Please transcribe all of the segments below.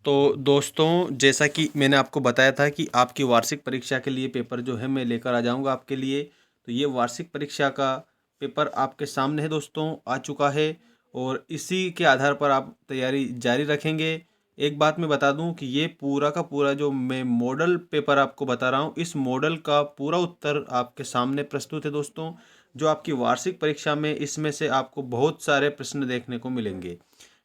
तो दोस्तों, जैसा कि मैंने आपको बताया था कि आपकी वार्षिक परीक्षा के लिए पेपर जो है मैं लेकर आ जाऊंगा आपके लिए। तो ये वार्षिक परीक्षा का पेपर आपके सामने है दोस्तों, आ चुका है और इसी के आधार पर आप तैयारी जारी रखेंगे। एक बात मैं बता दूं कि ये पूरा का पूरा जो मैं मॉडल पेपर आपको बता रहा हूँ, इस मॉडल का पूरा उत्तर आपके सामने प्रस्तुत है दोस्तों। जो आपकी वार्षिक परीक्षा में इसमें से आपको बहुत सारे प्रश्न देखने को मिलेंगे।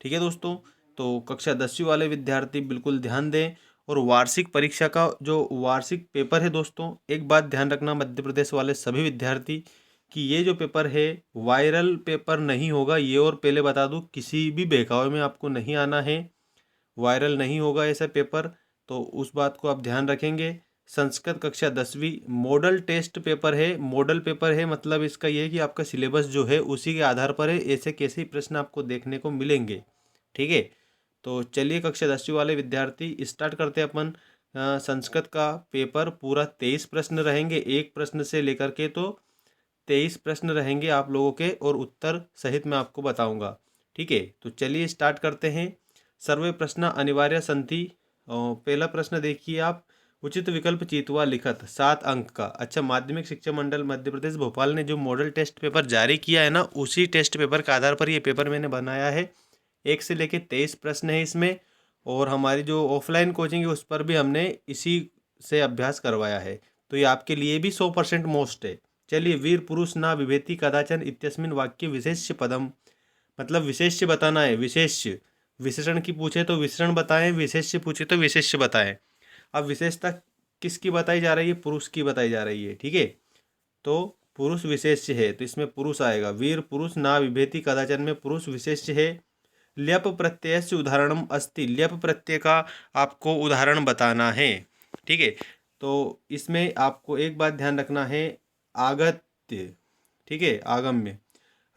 ठीक है दोस्तों, तो कक्षा 10वीं वाले विद्यार्थी बिल्कुल ध्यान दें। और वार्षिक परीक्षा का जो वार्षिक पेपर है दोस्तों, एक बात ध्यान रखना मध्य प्रदेश वाले सभी विद्यार्थी कि ये जो पेपर है वायरल पेपर नहीं होगा। ये और पहले बता दूं, किसी भी बहकावे में आपको नहीं आना है, वायरल नहीं होगा ऐसा पेपर। तो उस बात को आप ध्यान रखेंगे। संस्कृत कक्षा 10वीं मॉडल टेस्ट पेपर है। मॉडल पेपर है मतलब इसका ये है कि आपका सिलेबस जो है उसी के आधार पर है, ऐसे कैसे प्रश्न आपको देखने को मिलेंगे। ठीक है, तो चलिए कक्षा 10वीं वाले विद्यार्थी स्टार्ट करते हैं अपन। संस्कृत का पेपर पूरा 23 प्रश्न रहेंगे, एक प्रश्न से लेकर के तो 23 प्रश्न रहेंगे आप लोगों के, और उत्तर सहित मैं आपको बताऊंगा। ठीक है, तो चलिए स्टार्ट करते हैं। सर्वे प्रश्न अनिवार्य संति। पहला प्रश्न देखिए आप, उचित विकल्प चीतवा लिखत 7 अंक का। अच्छा, माध्यमिक शिक्षा मंडल मध्य प्रदेश भोपाल ने जो मॉडल टेस्ट पेपर जारी किया है ना, उसी टेस्ट पेपर के आधार पर ये पेपर मैंने बनाया है। 1 से लेके 23 प्रश्न है इसमें, और हमारी जो ऑफलाइन कोचिंग है उस पर भी हमने इसी से अभ्यास करवाया है। तो ये आपके लिए भी 100% मोस्ट है। चलिए, वीर पुरुष ना विभेति कदाचन इत्यस्मिन वाक्य विशेष्य पदम, मतलब विशेष्य बताना है। विशेष्य, विशेषण की पूछे तो विशेषण बताएं, विशेष्य पूछे तो विशेष्य बताएं। अब विशेषता किसकी बताई जा रही है? पुरुष की बताई जा रही है। ठीक है, तो पुरुष विशेष्य है तो इसमें पुरुष आएगा। वीर पुरुष ना विभेति कदाचन में पुरुष विशेष्य है। ल्यप प्रत्यय से उदाहरणम अस्ति, ल्यप प्रत्यय का आपको उदाहरण बताना है। ठीक है, तो इसमें आपको एक बात ध्यान रखना है, आगत्य। ठीक है, आगम्य।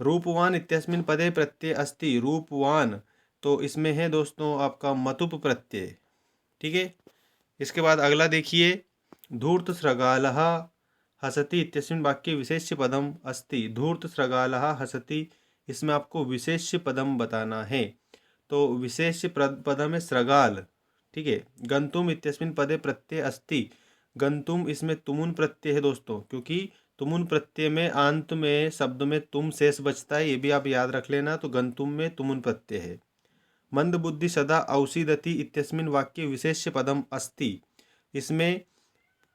रूपवान इत्यस्मिन पदे प्रत्यय अस्ति, रूपवान, तो इसमें है दोस्तों आपका मतुप प्रत्यय। ठीक है, इसके बाद अगला देखिए, धूर्त सृगालः हसति इत्यस्मिन वाक्य विशेष्य पदम अस्ति। धूर्त सृगालः हसति, इसमें आपको विशेष्य पदम बताना है। तो विशेष्य पदम है सृगाल। ठीक है, गंतुम इत्यस्मिन पदे प्रत्यय अस्ति। गंतुम, इसमें तुमुन प्रत्यय है दोस्तों, क्योंकि तुमुन प्रत्यय में अंत में शब्द में तुम शेष बचता है, ये भी आप याद रख लेना। तो गंतुम में तुमुन प्रत्यय है। मंद बुद्धि सदा औषधति इत्यस्मिन वाक्य विशेष्य पदम अस्ति। इसमें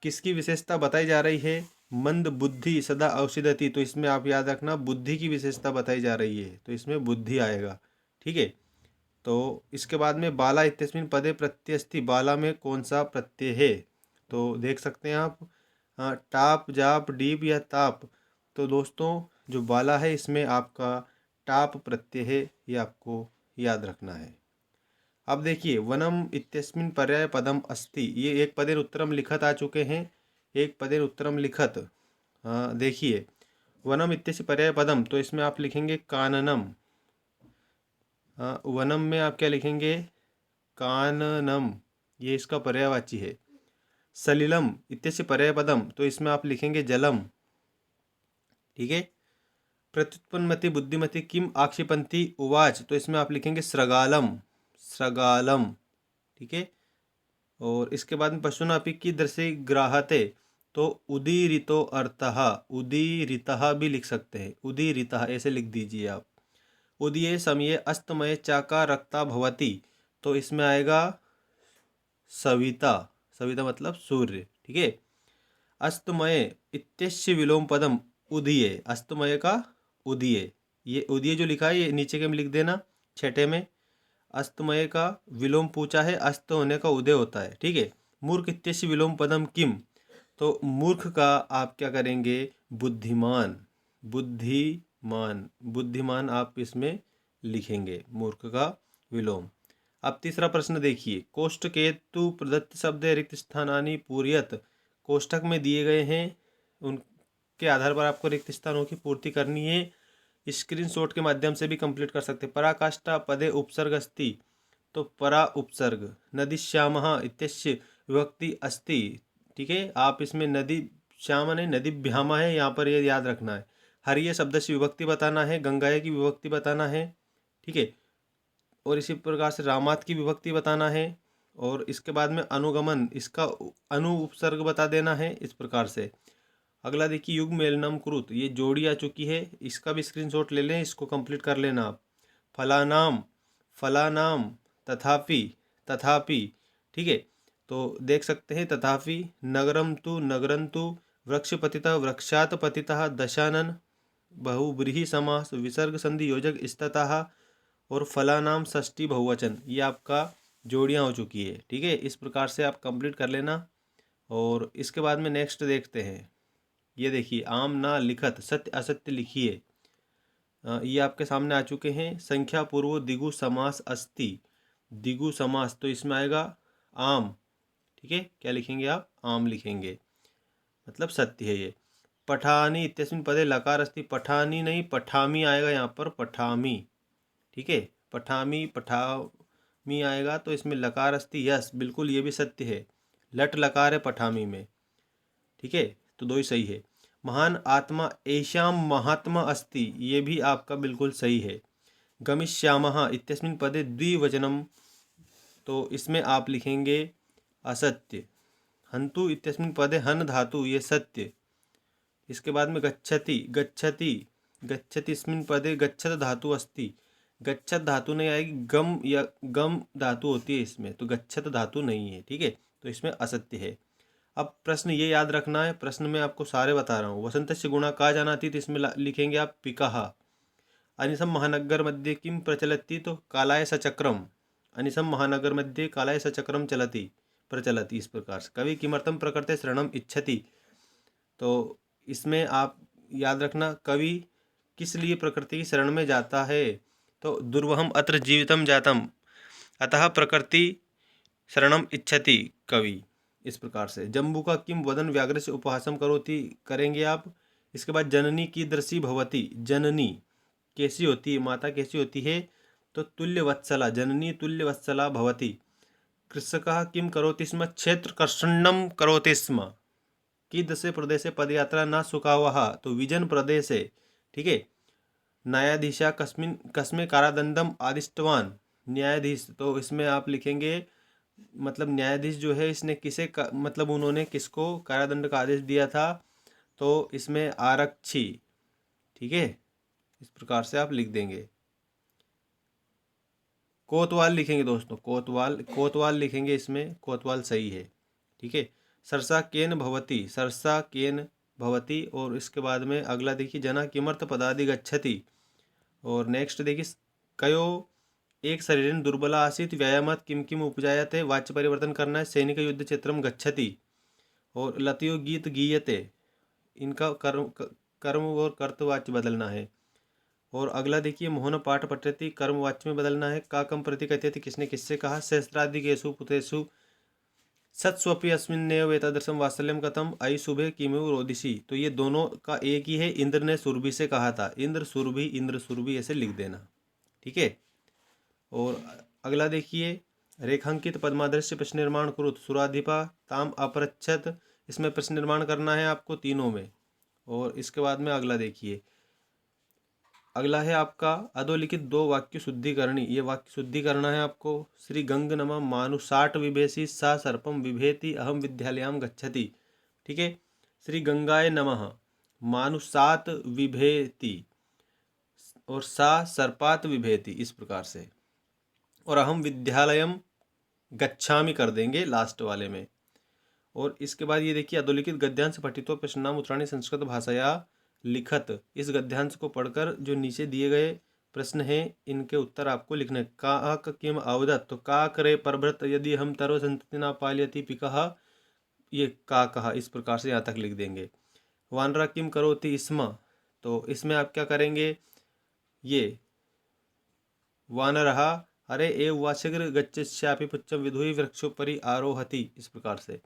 किसकी विशेषता बताई जा रही है? मंद बुद्धि सदा औषधति, तो इसमें आप याद रखना बुद्धि की विशेषता बताई जा रही है, तो इसमें बुद्धि आएगा। ठीक है, तो इसके बाद में बाला इत्यस्मिन पदे प्रत्यय अस्ति, बाला में कौन सा प्रत्यय है? तो देख सकते हैं आप, टाप जाप डीप या ताप। तो दोस्तों जो बाला है इसमें आपका टाप प्रत्यय है, ये आपको याद रखना है। अब देखिए, वनम इत्यस्मिन पर्याय पदम अस्ति, ये एक पदेर उत्तरम लिखत आ चुके हैं। एक पदेर उत्तरम लिखत, देखिए, वनम इत्यस्य पर्याय पदम, तो इसमें आप लिखेंगे काननम। वनम में आप क्या लिखेंगे? काननम, ये इसका पर्यायवाची है। सलिलम इत्यस्य पर्याय पदम, तो इसमें आप लिखेंगे जलम। ठीक है, प्रत्युत्पन्नमति बुद्धिमति किम आक्षेपंती उवाच, तो इसमें आप लिखेंगे सृगालम, सृगालम। ठीक है, और इसके बाद में पशुनापि की दृश्य ग्राहते, तो उदीरितो अर्थः, उदीरितः भी लिख सकते हैं, उदीरितः ऐसे लिख दीजिए आप। उदये समये अस्तमय चाका रक्ता भवति, तो इसमें आएगा सविता। सविता मतलब सूर्य। ठीक है, अस्तमय इत्यस्य विलोम पदम उदये, अस्तमय का उदये, ये उदये जो लिखा है ये नीचे के में लिख देना, छठे में। अस्तमय का विलोम पूछा है, अस्त होने का उदय होता है। ठीक है, मूर्ख इत्यस्य विलोम पदम किम, तो मूर्ख का आप क्या करेंगे? बुद्धिमान, बुद्धिमान, बुद्धिमान आप इसमें लिखेंगे, मूर्ख का विलोम। अब तीसरा प्रश्न देखिए, कोष्ठकेतु प्रदत्त शब्द रिक्त स्थानानि पूर्यत, कोष्ठक में दिए गए हैं, उनके आधार पर आपको रिक्त स्थानों की पूर्ति करनी है। स्क्रीनशॉट के माध्यम से भी कंप्लीट कर सकते हैं। पराकाष्ठा पदे उपसर्ग अस्ति, तो परा उपसर्ग। नदी श्याम इत्यस्य विभक्ति अस्ति। ठीक है, आप इसमें नदी श्याम नहीं, नदी भ्यामा है, यहाँ पर ये याद रखना है। हरिय शब्द से विभक्ति बताना है, गंगाए की विभक्ति बताना है। ठीक है, और इसी प्रकार से रामात की विभक्ति बताना है। और इसके बाद में अनुगमन, इसका अनु उपसर्ग बता देना है इस प्रकार से। अगला देखिए युग मेलनम कुरुत, ये जोड़ी आ चुकी है, इसका भी स्क्रीनशॉट ले लें, इसको कंप्लीट कर लेना आप। फलानाम, फलानाम, तथापि, तथापि, ठीक है। तो देख सकते हैं तथापि, नगरम तु, नगरंतु, वृक्षपतितः, वृक्षात पतितः, दशानन, बहुब्रीहि समास, विसर्ग संधि योजक स्ततः, और फलानाम षष्ठी बहुवचन, ये आपका जोड़ियाँ हो चुकी है, ठीक है। इस प्रकार से आप कंप्लीट कर लेना। और इसके बाद में नेक्स्ट देखते हैं, ये देखिए आम ना लिखत, सत्य असत्य लिखिए, ये आपके सामने आ चुके हैं। संख्या पूर्व दिगु समास अस्ति, दिगु समास, तो इसमें आएगा आम, ठीक है। क्या लिखेंगे आप? आम लिखेंगे, मतलब सत्य है ये। पठानी इत्यस्मिन् पदे लकार अस्ति, पठानी नहीं पठामी आएगा यहाँ पर, पठामी, ठीक है। पठामी, पठामी आएगा, तो इसमें लकार अस्ति, यस बिल्कुल ये भी सत्य है, लट लकार है पठामी में, ठीक है। तो दो ही सही है। महान आत्मा एषाम महात्मा अस्ति, ये भी आपका बिल्कुल सही है। गमिष्यामः इत्यस्मिन् पदे द्विवचनम, तो इसमें आप लिखेंगे असत्य। हंतु इत्यस्मिन् पदे हन धातु, ये सत्य। इसके बाद में गच्छति, गच्छति, गच्छति इस्मिन् पदे गच्छत धातु अस्ति, गच्छत धातु नहीं आएगी, गम या गम धातु होती है इसमें, तो गच्छत धातु नहीं है, ठीक है। तो इसमें असत्य है। अब प्रश्न ये याद रखना है, प्रश्न में आपको सारे बता रहा हूँ। वसंतस्य गुणा का जानाति, तो इसमें लिखेंगे आप पिकः। अनिसम महानगर मध्ये किम प्रचलति, तो कालाय सचक्रम, अनिसम महानगर मध्ये कालाय सचक्रम चलति, प्रचलति, इस प्रकार से। कवि किमर्थम प्रकृते शरणम इच्छति, तो इसमें आप याद रखना कवि किस लिए प्रकृति की शरण में जाता है, तो दुर्वहम अत्र जीवितम जातम, अतः प्रकृति शरणम इच्छति कवि, इस प्रकार से। जम्बू का किम वदन व्याघ्र से उपहासम करोति, करेंगे आप। इसके बाद जननी कीदृशी भवति, जननी कैसी होती है, माता कैसी होती है, तो तुल्यवत्सला, जननी तुल्यवत्सला भवति। कृषकः किम करोति स्म, क्षेत्र कर्षण्णम करोति स्म। कीदृशे प्रदेशे पदयात्रा न सुखावह, तो विजन प्रदेशे, ठीक है। न्यायाधीशा कस्मे कारादंडम आदिष्टवान, न्यायाधीश, तो इसमें आप लिखेंगे, मतलब न्यायाधीश जो है इसने मतलब उन्होंने किसको कारादंड का आदेश दिया था, तो इसमें आरक्षी, ठीक है। इस प्रकार से आप लिख देंगे। कोतवाल लिखेंगे दोस्तों, कोतवाल, कोतवाल लिखेंगे इसमें, कोतवाल सही है, ठीक है। सरसा केन भवति, सरसा केन भवति, और इसके बाद में अगला देखिए जना किमर्थ पदादि गच्छति, और नेक्स्ट देखिए कयो एक शरीर दुर्बला आसीत व्यायामात किम किम उपजायते, वाच्य परिवर्तन करना है, सैनिक युद्ध क्षेत्रम गच्छति, और लतयो गीत गीयते, इनका कर्म और कर्तवाच्य बदलना है। और अगला देखिए मोहन पाठ पठति, कर्मवाच्य में बदलना है। का कम प्रति कथ्यति, किसने किससे कहा। सहस्त्राधिकेषु पुत्रेषु सत्स्वपि अस्मिन्नेव एतादृशं वात्सल्यं कथम अयि शुभे किमु रोदिसी, तो ये दोनों का एक ही है। इंद्र ने सुरभि से कहा था, इंद्र सुरभि ऐसे लिख देना, ठीक है। और अगला देखिए रेखांकित पद्मादृश्य प्रश्न निर्माण कुरुत, सुराधिपा ताम अपरच्छत, इसमें प्रश्न निर्माण करना है आपको तीनों में। और इसके बाद में अगला देखिए, अगला है आपका अधोलिखित दो वाक्य शुद्धिकरणी, ये वाक्य शुद्धि करना है आपको। श्री गंग नमः मानुषाट विभेषी सा सर्पम विभेति अहम विद्यालयाम गच्छति, ठीक है। श्री गंगाय नमः मानुषात विभेति, और सा सर्पात विभेति, इस प्रकार से। और अहम विद्यालयम गच्छामि कर देंगे लास्ट वाले में। और इसके बाद ये देखिए अधोलिखित गद्यांश पठितो प्रश्नाम उत्तराणि संस्कृत भाषाया लिखत, इस गद्यांश को पढ़कर जो नीचे दिए गए प्रश्न हैं इनके उत्तर आपको लिखने। काक किम अवदत, तो का करे परभृत यदि हम तरो संतति ना पाल्यति पिकः, ये का कहा, इस प्रकार से यहाँ तक लिख देंगे। वानरा किम करोति स्म, तो इसमें आप क्या करेंगे, ये वानरहा अरे एव वाशीघ्र गच्छस्यापि पुच्छम विधुहि वृक्षोपरि आरोहति, इस प्रकार से।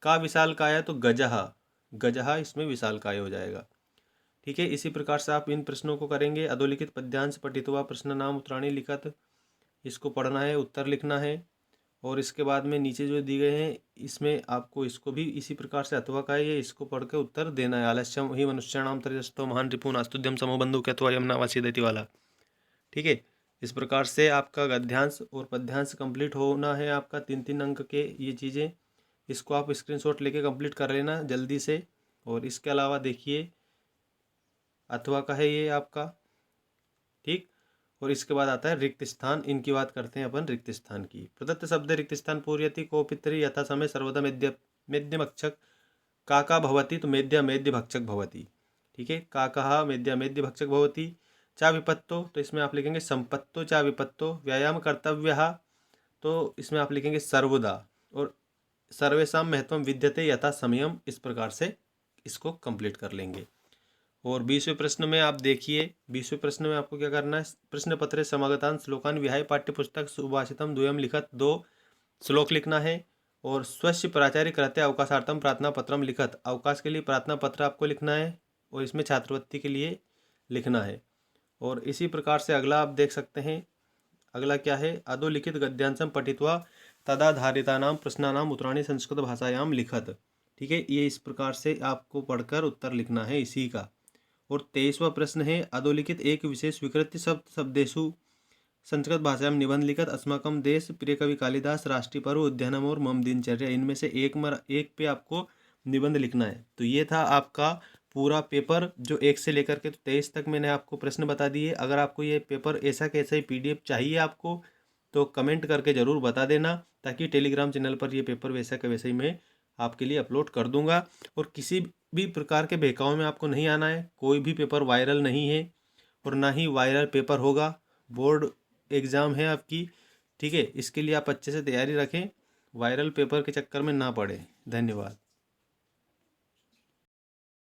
का विशाल काया, तो गजहा, गजहा इसमें विशाल काय हो जाएगा, ठीक है। इसी प्रकार से आप इन प्रश्नों को करेंगे। अधोलिखित पद्यांश पठित्वा प्रश्न नाम उत्तराणि लिखत, इसको पढ़ना है, उत्तर लिखना है। और इसके बाद में नीचे जो दिए गए हैं इसमें आपको इसको भी इसी प्रकार से अथवा का है, इसको पढ़ के उत्तर देना है। आलस्यम ही मनुष्याणाम तर्जस्तो महान रिपुन अस्तुद्यम समो बंधु अथवा यमुना वासी वाला, ठीक है। इस प्रकार से आपका गद्यांश और पद्यांश कंप्लीट होना है आपका 3-3 अंक के ये चीज़ें। इसको आप स्क्रीनशॉट लेके कंप्लीट कर लेना जल्दी से। और इसके अलावा देखिए अथवा का है ये आपका, ठीक। और इसके बाद आता है रिक्त स्थान। इनकी बात करते हैं अपन रिक्त स्थान की। प्रदत्त शब्द रिक्त स्थान पूर्यति कोपित्री यथा समय सर्वदा मेद्यमक्षक काका भवति, तो मेद्या मेद्य भक्षक भवति, ठीक है। काका मेद्या मेद्य भक्षक भवति। चा विपत्तो, तो इसमें आप लिखेंगे संपत्तो चा विपत्तो। व्यायाम कर्तव्य, तो इसमें आप लिखेंगे सर्वदा। और सर्वेषां महत्वम विद्यते यथा समयम। इस प्रकार से इसको कंप्लीट कर लेंगे। और 20वें प्रश्न में आप देखिए, 20वें प्रश्न में आपको क्या करना है, प्रश्न पत्रे समागतान श्लोकान विहाय पाठ्य पुस्तक सुभाषितम द्वयम लिखत 2 श्लोक लिखना है। और स्वस्य प्राचार्य कृत्य अवकाशार्थम प्रार्थना पत्रम लिखत, अवकाश के लिए प्रार्थना पत्र आपको लिखना है और इसमें छात्रवृत्ति के लिए लिखना है। और इसी प्रकार से अगला आप देख सकते हैं, अगला क्या है, अधोलिखित गद्यांशम पठित्वा तदाधारितानां प्रश्नानाम उत्तराणि संस्कृत भाषायाम लिखत, ठीक है। ये इस प्रकार से आपको पढ़कर उत्तर लिखना है इसी का। और 23वां प्रश्न है, अधोलिखित एक विशेष विकृति शब्द शब्देशु संस्कृत भाषा में निबंध लिखत अस्माकम देश प्रिय कवि कालिदास राष्ट्रीय पर्व उद्यानम और मम दिनचर्या। इनमें से एक पे आपको निबंध लिखना है। तो ये था आपका पूरा पेपर, जो 1 से लेकर के 23 तक मैंने आपको प्रश्न बता दिए। अगर आपको ये पेपर ऐसा कैसा ही PDF चाहिए आपको, तो कमेंट करके ज़रूर बता देना, ताकि टेलीग्राम चैनल पर ये पेपर वैसा के वैसे ही मैं आपके लिए अपलोड कर दूंगा। और किसी भी प्रकार के बहकावे में आपको नहीं आना है। कोई भी पेपर वायरल नहीं है और ना ही वायरल पेपर होगा। बोर्ड एग्ज़ाम है आपकी, ठीक है। इसके लिए आप अच्छे से तैयारी रखें, वायरल पेपर के चक्कर में ना पड़े। धन्यवाद।